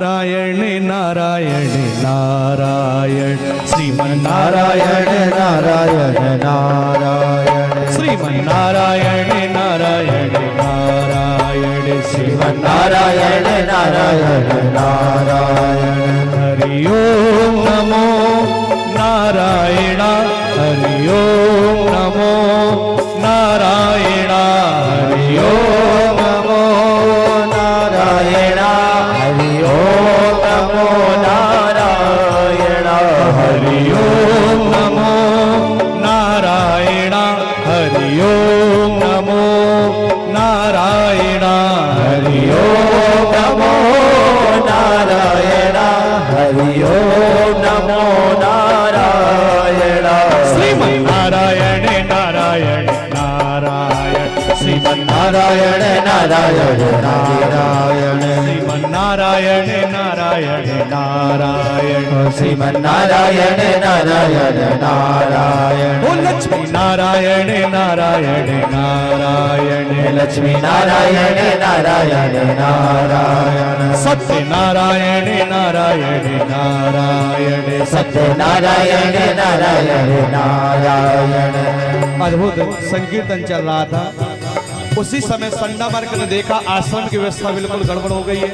नारायण नारायण नारायण श्रीमन्नारायण नारायण नारायण श्रीमन्नारायण नारायण नारायण श्रीमन्नारायण नारायण नारायण हरि ओम नमो नारायण हरि ओम नमो नारायण हरि ओम नमो नारायण हरि ओम नमो नारायण हरि ओम नमो नारायण हरि ओम नमो नारायण हरि ओम नमो नारायण हरि ओम नमो नारायण श्रीमन्नारायण नारायण नारायण श्रीमन्नारायण नारायण नारायण श्रीमन्नारायण नारायण नारायण श्रीमन्नारायण नारायण नारायण ओ लक्ष्मी नारायण नारायण नारायण लक्ष्मी नारायण नारायण नारायण सत्य नारायण नारायण नारायण सत्य नारायण नारायण नारायण। अद्भुत संकीर्तन चल रहा था, उसी समय संडामार्क ने देखा आश्रम की व्यवस्था बिल्कुल गड़बड़ हो गई है।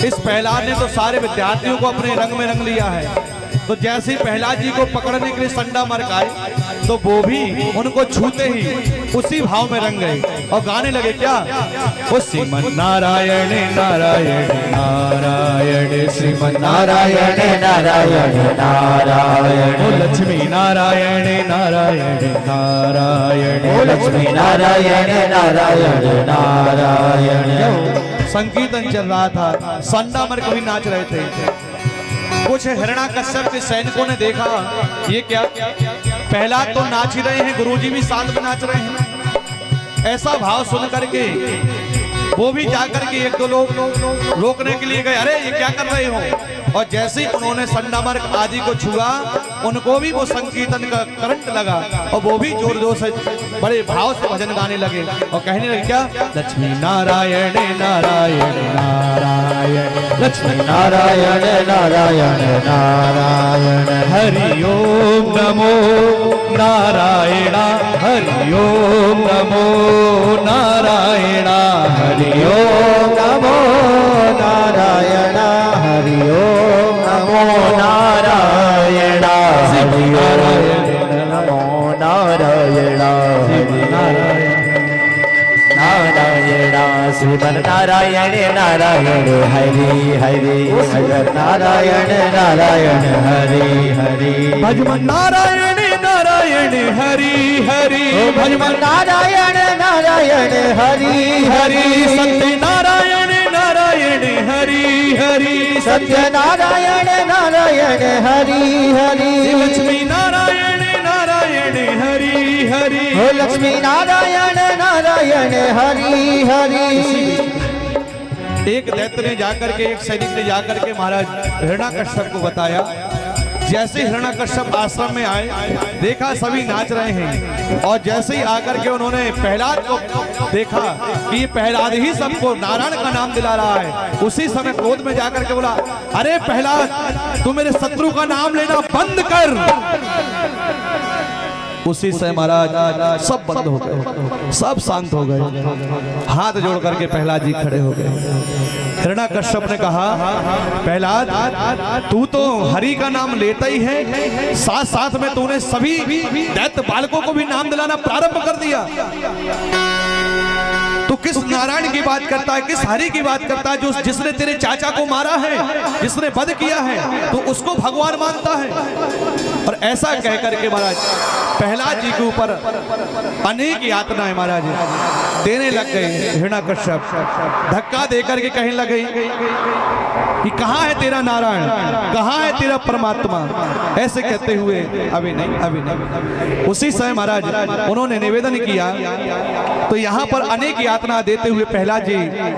इस प्रहलाद ने तो सारे विद्यार्थियों को अपने रंग में रंग लिया है। तो जैसे ही प्रहलाद जी को पकड़ने के लिए संडामार्क आए तो वो भी उनको छूते ही उसी भाव में रंग गए और गाने लगे क्या, ओ श्रीमन्नारायण नारायण नारायण श्रीमन्नारायण नारायण नारायण ओ लक्ष्मी नारायण नारायण नारायण ओ लक्ष्मी नारायण नारायण नारायण। संकीर्तन चल रहा था, संडामार्क भी नाच रहे थे। कुछ हिरण्याकश्यप के सैनिकों ने देखा ये क्या, प्रहलाद तो नाच ही रहे हैं, गुरुजी भी साथ में नाच रहे हैं। ऐसा भाव सुन करके वो भी जाकर के एक दो लोग रोकने के लिए गए, अरे ये क्या कर रहे हो। और जैसे ही उन्होंने संडामार्क आदि को छुआ उनको भी वो संकीर्तन का करंट लगा और वो भी जोर जोर से बड़े भाव से भजन गाने लगे और कहने लगे क्या, लक्ष्मी नारायण नारायण नारायण लक्ष्मी नारायण नारायण नारायण हरि ओम नमो नारायण हरि ओम नमो नारायण हरि ओम नमो नारायण हरि ओम नमो नारायण हरि ओम नमो नारायण हरि नारायण श्रीमन्नारायण नारायण हरि हरि नारायण नारायण हरि हरि भजमन्नारायण नारायण हरि हरि भजमन्नारायण नारायण हरि हरि सत्यनारायण नारायण हरि हरि सत्यनारायण नारायण हरि हरि लक्ष्मी नारायण नारायण हरि हरि ओ लक्ष्मी नारायण नारायण हरि हरि। एक दैत्य ने जाकर के, एक सैनिक ने जाकर के महाराज हिरण्याकश्यप को बताया। जैसे हिरण्याकश्यप आश्रम में आए देखा सभी नाच रहे हैं और जैसे ही आकर के उन्होंने प्रहलाद को देखा कि ये प्रहलाद ही सबको नारायण का नाम दिला रहा है, उसी समय क्रोध में जाकर के बोला, अरे प्रहलाद तू मेरे शत्रु का नाम लेना बंद कर। उसी से महाराज सब बंद हो गए, सब शांत हो गए, हाथ जोड़ करके प्रहलाद जी खड़े हो गए। हिरण्याकश्यप ने कहा, प्रहलाद तू तो हरि का नाम लेता ही है, साथ साथ में तूने सभी दैत्य बालकों को भी नाम दिलाना प्रारंभ कर दिया। तो किस नारायण की बात करता है, किस हरि की बात करता है, जो जिसने तेरे चाचा को मारा है, जिसने वध किया है, तो उसको भगवान मानता है। और ऐसा कह करके महाराज प्रहलाद जी के ऊपर अनेक यातनाएं महाराज देने लग गए। हिरण्याकश्यप धक्का देकर के कहने लगे कि कहाँ है तेरा नारायण, कहाँ है तेरा परमात्मा। ऐसे कहते हुए अभी नहीं, अभी नहीं। उसी समय महाराज उन्होंने निवेदन किया तो यहाँ पर अनेक यातना देते हुए प्रहलाद जी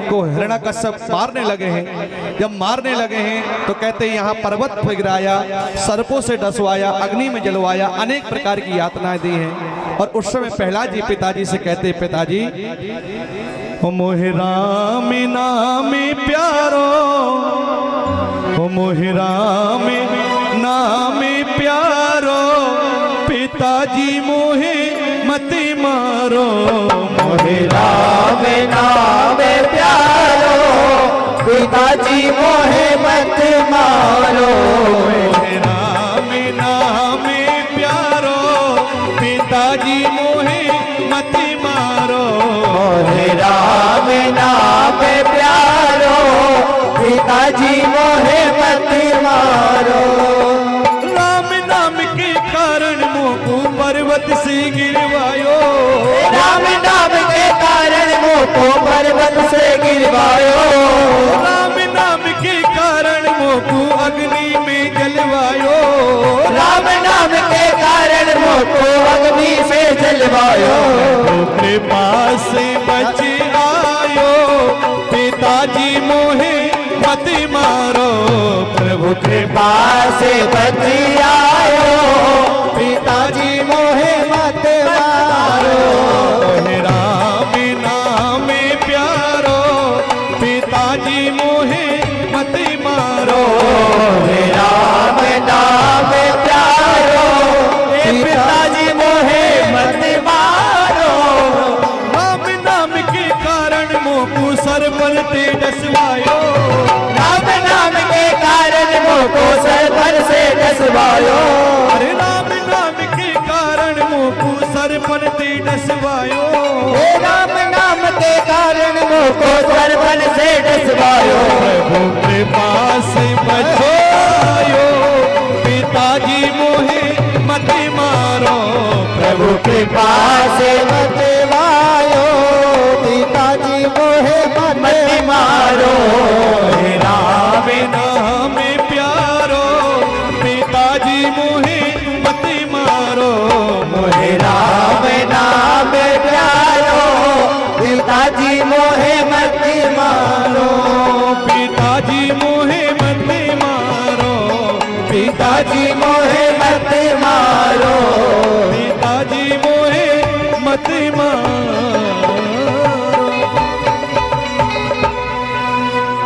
को हिरण्याकश्यप मारने लगे हैं। जब मारने लगे हैं तो कहते हैं यहाँ पर्वत पे गिराया, सर्पों से डसवाया, अग्नि में जलवाया, अनेक प्रकार की यातनाएं दी हैं। और उस समय प्रहलाद जी पिताजी से कहते, पिताजी मोहे राम नाम प्यारो मोहे राम नाम प्यारो, पिताजी मोहे मत मारो। मोहे राम नाम प्यारो, पिताजी मोहे मत मारो। मोहे राम नाम प्यारो, पिताजी मोहे मत मारो। मोहे राम नाम प्यारो, पिताजी मोहे मत मारो। राम नाम के कारण मोको पर्वत से गिरवायो। राम नाम के कारण मोको पर्वत से गिरवायो। राम नाम के कारण मोको अग्नि में जलवायो। राम नाम के कारण मोको अग्नि से जलवायो। कृपा से बच आयो, पिताजी मोहे मत मारो। प्रभु कृपा से बच आयो, पिताजी मोहे मत मारो। राम नाम प्यारो, पिताजी मोहे मत मारो। राम नाम प्यारो, पिताजी मोहे मत मारो। राम नाम के कारण मोको सर पर तेजस्वायो। राम नाम के कारण मोको सर पर से डसवायो। अरे राम नाम के कारण मोको सर पर तेजस्वायो। राम नाम के कारण मोको सर पर से डसवायो। प्रभु कृपा से बचायो, पिताजी मोहे मत मारो। प्रभु कृपा से बचायो, पिताजी मोहे मत मारो। राम नाम प्यारो, पिताजी मोहे मत मारो। मोहे राम नाम प्यारो, पिताजी मोहे मत मारो। पिताजी मोहे मत मारो। पिताजी मोहे मत मारो। पिताजी मोहे मत मारो।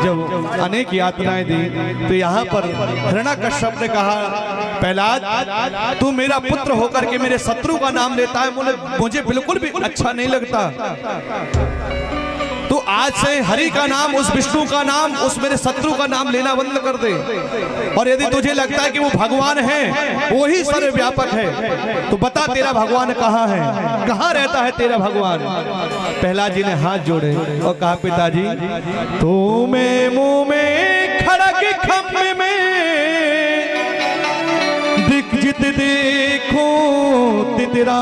जब अनेक यातनाएं दी तो यहाँ पर हिरण्यकश्यप ने कहा, प्रहलाद तू मेरा पुत्र होकर के मेरे शत्रु का नाम लेता है, मुझे बिल्कुल भी अच्छा नहीं लगता। तो आज से हरि का नाम, उस विष्णु का नाम, उस मेरे शत्रु का नाम लेना बंद कर दे। और यदि तुझे लगता है कि वो भगवान है, वो ही सर्वव्यापक है, तो बता तेरा भगवान कहाँ है, कहाँ रहता है तेरा भगवान। प्रहलाद जी ने हाथ जोड़े और कहा, पिताजी तू में मुंह में खड़ग खम्भ में दिख जित देखो तितरा,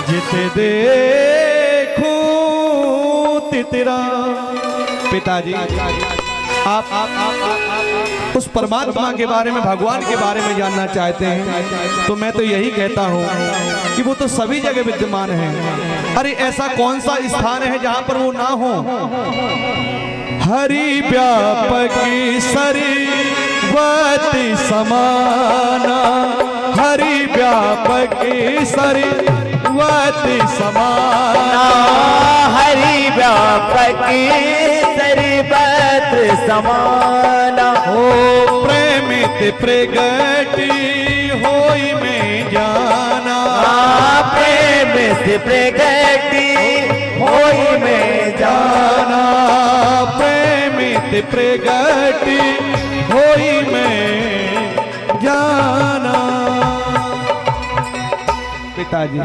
जित देखो तितरा। पिताजी आप उस परमात्मा के बारे में, भगवान के बारे में जानना चाहते हैं, तो मैं तो यही कहता हूँ कि वो तो सभी जगह विद्यमान है। अरे ऐसा कौन सा स्थान है जहाँ पर वो ना हो। हरि व्यापकी सरवति समाना, हरि व्यापकी सरवति समाना। हरि व्यापकी सरवति समाना। हो प्रेमित प्रगति होई में जाना। प्रेमित प्रगति होई में जाना। प्रेमित प्रगति होई में जाना। पिताजी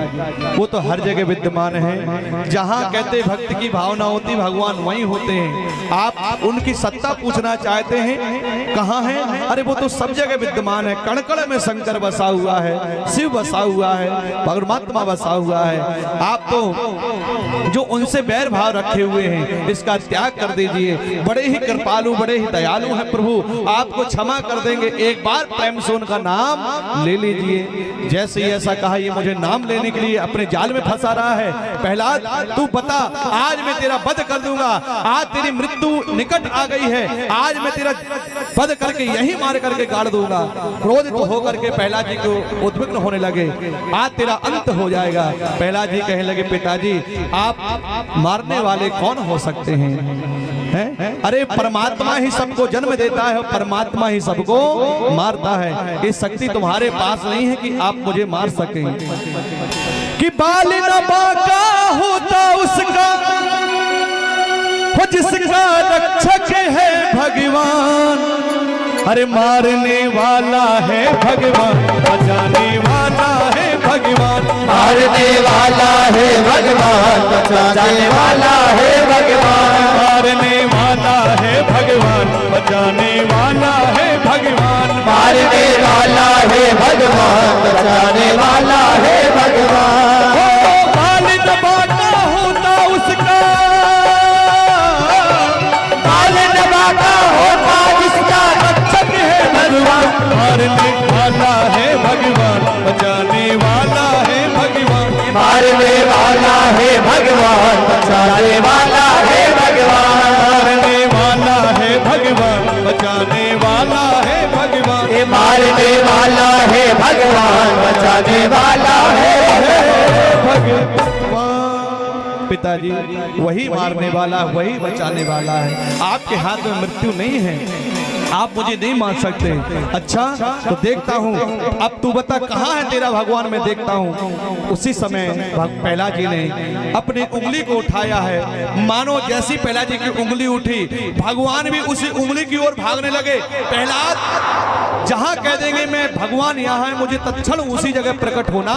वो तो हर जगह विद्यमान है। जहाँ कहते भक्त की भावना होती भगवान वहीं होते हैं। आप उनकी सत्ता पूछना चाहते हैं कहाँ है, अरे वो तो सब जगह विद्यमान है। कण कण में शंकर बसा हुआ है, शिव बसा हुआ है, परमात्मा बसा हुआ है। आप तो जो उनसे बैर भाव रखे हुए हैं इसका त्याग कर दीजिए। बड़े ही कृपालु, बड़े ही दयालु हैं प्रभु, आपको क्षमा कर देंगे। एक बार प्रेम से उनका नाम ले लीजिए। जैसे ही ऐसा कहा, ये मुझे नाम लेने के लिए अपने जाल में फंसा रहा है। प्रहलाद तू बता, आज मैं तेरा वध कर दूंगा। आज तेरी मृत्यु निकट आ गई है, आज मैं तेरा वध करके यही मार करके गाड़ दूंगा। क्रोधित होकर के प्रहलाद जी को उद्विग्न होने लगे, आज तेरा अंत हो जाएगा। प्रहलाद जी कहने लगे, पिताजी आप मारने वाले कौन हो सकते हैं? है? अरे परमात्मा ही सबको जन्म देता है और परमात्मा ही सबको मारता है। ये शक्ति तुम्हारे पास नहीं है कि आप मुझे मार सकें। कि बाल न बाका होता उसका, वो जिसका रक्षक है भगवान। अरे मारने वाला है भगवान, बचाने वाला है भगवान। मारने वाला है भगवान, बचाने वाला है भगवान। मारने वाला है भगवान, बचाने वाला है भगवान। मारने वाला है भगवान, बचाने वाला है भगवान। बाल दबाता होता उसका, बाल दबाता होता जिसका रक्षक है भगवान। मारने वाला है भगवान, बचाने वाला है भगवान। मारने वाला है भगवान, बचाने वाला है भगवान। मारने वाला है भगवान, बचाने वाला है भगवान। ये मारने वाला है भगवान, बचाने वाला है भगवान। पिताजी वही मारने वाला, वही बचाने वाला है। आपके हाथ में मृत्यु नहीं है, आप मुझे नहीं मार सकते। अच्छा तो देखता हूँ, अब तू बता कहाँ है तेरा भगवान, मैं देखता हूँ। उसी समय प्रहलाद जी ने अपनी उंगली को उठाया है। मानो जैसी प्रहलाद जी की उंगली उठी, भगवान भी उसी उंगली की ओर भागने लगे। प्रहलाद जहाँ कह देंगे मैं भगवान यहाँ है, मुझे तत्क्षण उसी जगह प्रकट होना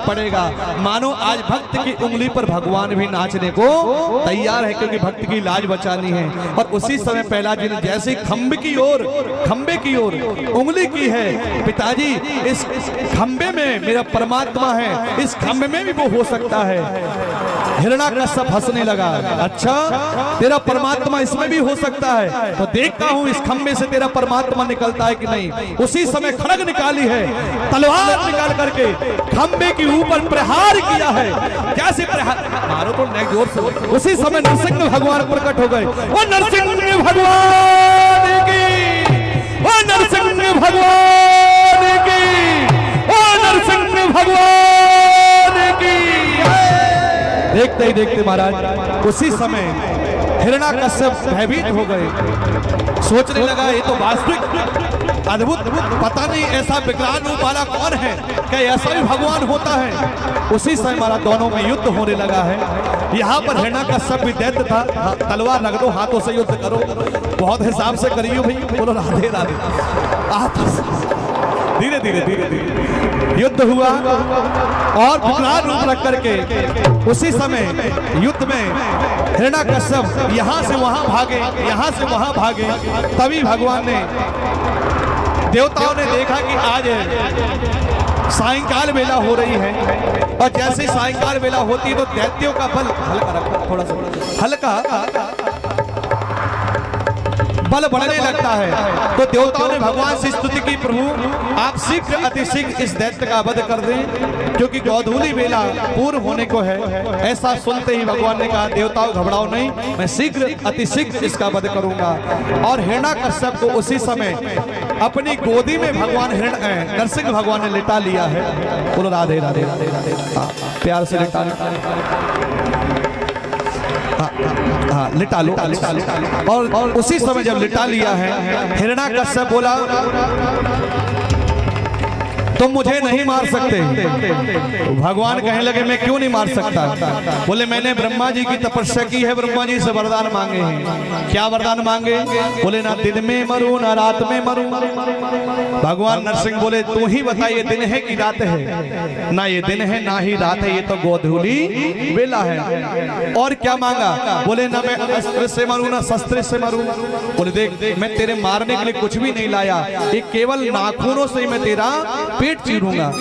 पड़ेगा। मानो आज भक्त की उंगली पर भगवान भी नाचने को तैयार है, क्योंकि भक्त की लाज बचानी है। और उसी समय प्रहलाद जी ने जैसे खंबे की ओर उंगली की है, पिताजी इस खंबे में मेरा परमात्मा है, इस खंबे में भी वो हो सकता है। हिरण्याकश्यप हंसने लगा, अच्छा तेरा परमात्मा इसमें भी हो सकता है, तो देखता हूँ इस खंबे से तेरा परमात्मा निकलता है कि नहीं। उसी समय खड्ग निकाली है, तलवार निकाल करके खंबे के ऊपर प्रहार किया है। कैसे प्रहार, मारो तो नेक जोर से। उसी समय नरसिंह भगवान प्रकट हो गए। वो नरसिंह भगवान की, वो नरसिंह भगवान की, वो नरसिंह भगवान की। देखते ही देखते महाराज उसी समय हिरण्याकश्यप भयभीत हो गए। सोचने लगा ये तो वास्तविक अद्भुत, पता नहीं ऐसा विकराल रूप वाला कौन है, क्या ऐसा भी भगवान होता है। उसी समय हमारा दोनों में युद्ध होने लगा है। यहाँ पर हिरण्याकश्यप भी दैत्य था। तलवार रख दो, हाथों से युद्ध करो, बहुत हिसाब से करियो भाई, बोलो राधे राधे। आप धीरे धीरे युद्ध हुआ और विकराल रूप रख करके उसी समय युद्ध में हिरण्याकश्यप यहाँ से वहां भागे, यहाँ से वहां भागे। तभी भगवान ने, देवताओं ने देखा कि आज सायंकाल वेला हो रही है, और जैसे सायंकाल वेला होती है तो दैत्यों का बल हल्का रखो, थोड़ा सा हल्का बल बढ़ने लगता है। तो देवताओं ने भगवान से स्तुति की, प्रभु आप शीघ्र अतिशीघ्र इस दैत्य का वध कर दें, क्योंकि गोधूली वेला पूर्व होने को है। ऐसा सुनते ही भगवान ने कहा, देवताओं घबराओ नहीं, मैं शीघ्र अतिशीघ्र इसका वध करूंगा। और हिरण्याकश्यप को उसी समय अपनी गोदी में भगवान नरसिंह भगवान ने लिटा लिया है। बोलो राधे राधे राधे। प्यार से लिटा लिटा लो। और उसी समय जब लिटा लिया है, हिरण्याकश्यप बोला तुम मुझे नहीं मार सकते। भगवान कहने लगे मैं क्यों नहीं मार सकता। बोले मैंने ब्रह्मा जी की तपस्या की है, ब्रह्मा जी से वरदान मांगे हैं। क्या वरदान मांगे? बोले ना दिन में मरूं ना रात में मरूं। भगवान नरसिंह बोले तू ही बता ये दिन है कि रात है? ना ये दिन है ना ही रात है, ये तो गोधूली वेला है। और क्या मांगा? बोले ना मैं अस्त्र से मरूं ना शस्त्र से मरूं। बोले देख मैं तेरे मारने के लिए कुछ भी नहीं लाया, ये केवल नाखूनों से ही मैं तेरा पेट चीरूंगा।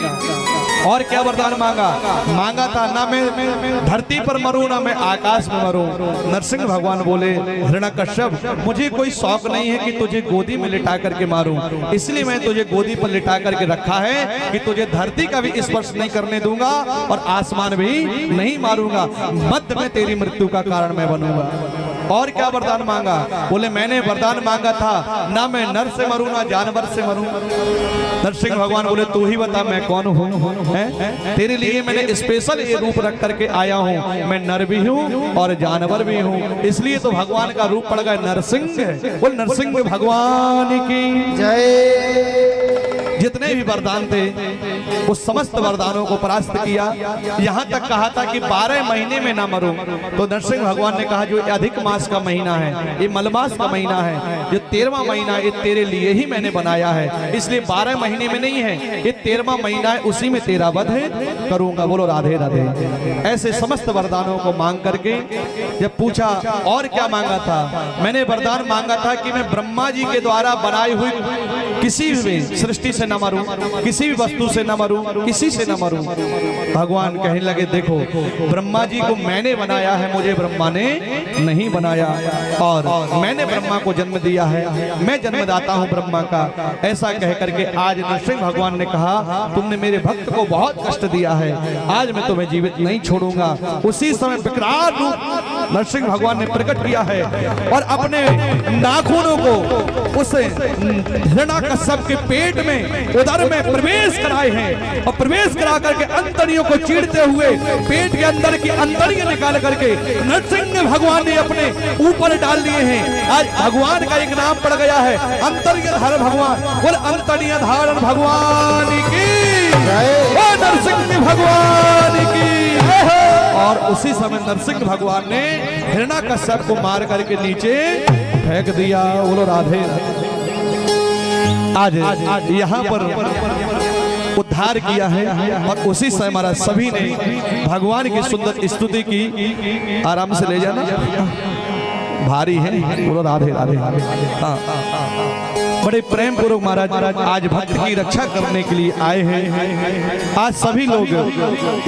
और क्या वरदान मांगा? मांगा था ना मैं धरती पर मरूं ना मैं आकाश में मरूं। नरसिंह भगवान बोले हिरण्याकश्यप मुझे कोई शौक नहीं है कि तुझे गोदी में लिटा करके मारूं, इसलिए मैं तुझे गोदी पर लिटा करके रखा है कि तुझे धरती का भी स्पर्श नहीं करने दूंगा और आसमान भी नहीं मारूंगा। मध्य में तेरी मृत्यु का कारण मैं बनूंगा। और क्या वरदान मांगा? बोले मैंने वरदान मांगा था ना मैं नर से मरूं ना जानवर से मरूं। नरसिंह भगवान बोले तू ही बता मैं कौन हूँ? तेरे लिए मैंने स्पेशल ये रूप रख करके आया हूँ, मैं नर भी हूँ और जानवर भी हूँ, इसलिए तो भगवान का रूप पड़ गया नरसिंह। बोल नरसिंह भगवान की जय। जितने भी वरदान थे उस समस्त वरदानों को परास्त किया। यहाँ तक कहा था कि 12 महीने में ना मरूं, तो नरसिंह भगवान ने कहा जो अधिक मास का महीना है, ये मलमास का महीना है, जो 13वां महीना ये तेरे लिए ही मैंने बनाया है, इसलिए 12 महीने में नहीं है, ये 13वां महीना है, उसी में तेरा वध करूंगा। बोलो राधे राधे। ऐसे समस्त वरदानों को मांग करके जब पूछा और क्या मांगा था, मैंने वरदान मांगा था कि मैं ब्रह्मा जी के द्वारा बनाई हुई किसी भी सृष्टि से न मरूं, किसी भी वस्तु से न मरूं, किसी से न मरूं। भगवान कहने लगे देखो ब्रह्मा जी को मैंने बनाया है, मुझे ब्रह्मा ने नहीं बनाया, और मैंने ब्रह्मा को जन्म दिया है, मैं जन्मदाता हूं ब्रह्मा का। ऐसा कह करके आज नरसिंह भगवान ने कहा तुमने मेरे भक्त को बहुत कष्ट दिया है, आज मैं तुम्हें जीवित नहीं छोड़ूंगा। उसी समय विकराल रूप नरसिंह भगवान ने प्रकट किया है और अपने नाखूनों को उस हिरण्यकश्यप के पेट में उदर में प्रवेश कराए हैं, और प्रवेश करा करके अंतड़ियों को चीरते हुए पेट के अंदर की अंतड़ियां निकाल करके नरसिंह भगवान ने अपने ऊपर डाल दिए हैं। आज भगवान का एक नाम पड़ गया है अंतड़ियां धारण भगवान। बोल अंतड़ियां धारण भगवान की जय, नरसिंह भगवान की। और उसी समय नरसिंह भगवान ने हिरण्यकश्यप को मार करके नीचे फेंक दिया। बोलो राधे राधे। आज यहाँ पर उद्धार किया है, और उसी समय हमारा सभी ने भगवान की सुंदर स्तुति की। आराम से ले जाना, भारी है। बोलो राधे राधे। हाँ, बड़े प्रेम पूर्वक महाराज आज भक्त की रक्षा करने के लिए आए हैं। आज सभी लोग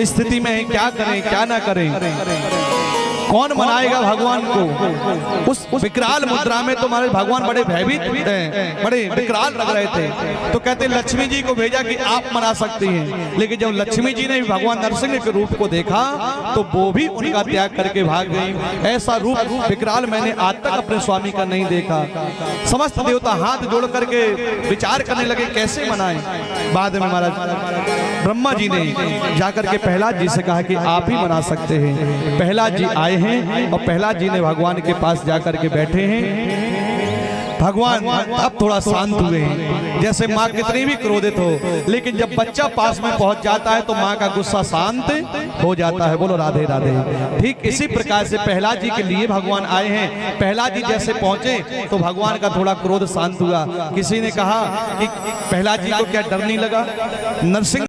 स्थिति में हैं, क्या करें क्या ना करें, कौन मनाएगा भगवान को। उस विकराल मुद्रा में तो हमारे भगवान बड़े भयभीत बड़े विकराल लग रहे थे, तो कहते लक्ष्मी जी को भेजा कि आप मना सकती हैं, लेकिन जब लक्ष्मी जी ने भी भगवान नरसिंह के रूप को देखा तो वो भी उनका त्याग करके भाग गई। ऐसा रूप विकराल मैंने आज तक अपने स्वामी का नहीं देखा। समस्त देवता हाथ जोड़ करके विचार करने लगे कैसे मनाएं। बाद में महाराज ब्रह्मा जी ने जाकर के प्रहलाद जी से कहा कि आप ही मना सकते हैं। प्रहलाद जी आए हैं और प्रहलाद जी ने भगवान के पास जाकर के बैठे हैं। भगवान अब थोड़ा शांत हुए हैं। जैसे माँ कितनी भी क्रोधित हो, लेकिन जब बच्चा पास में पहुंच जाता है तो माँ का गुस्सा शांत हो जाता है। बोलो राधे राधे। ठीक इसी प्रकार से प्रहलाद जी के लिए भगवान आए हैं। प्रहलाद जी जैसे पहुंचे तो भगवान का थोड़ा क्रोध शांत हुआ। किसी ने कहा कि प्रहलाद जी को क्या डर नहीं लगा? नरसिंह